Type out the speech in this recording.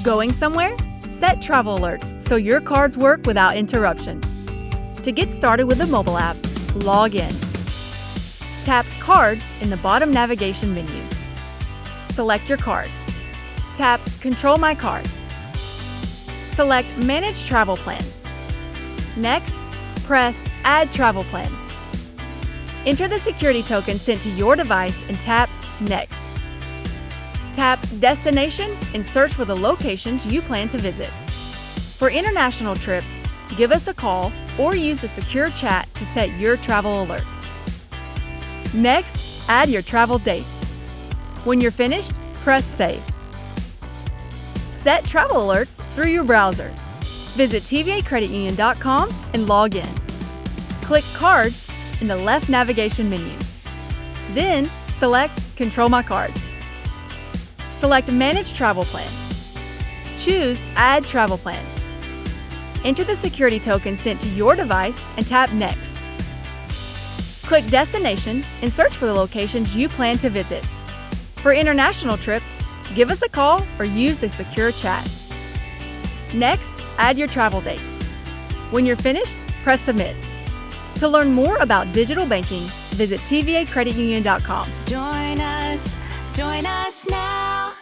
Going somewhere? Set travel alerts so your cards work without interruption. To get started with the mobile app, log in. Tap Cards in the bottom navigation menu. Select your card. Tap Control My Card. Select Manage Travel Plans. Next, press Add Travel Plans. Enter the security token sent to your device and tap Next. Tap Destination and search for the locations you plan to visit. For international trips, give us a call or use the secure chat to set your travel alerts. Next, add your travel dates. When you're finished, press Save. Set travel alerts through your browser. Visit TVACreditUnion.com and log in. Click Cards in the left navigation menu. Then select Control My Card. Select Manage Travel Plans. Choose Add Travel Plans. Enter the security token sent to your device and tap Next. Click Destination and search for the locations you plan to visit. For international trips, give us a call or use the secure chat. Next, add your travel dates. When you're finished, press Submit. To learn more about digital banking, visit TVACreditUnion.com. Join us now.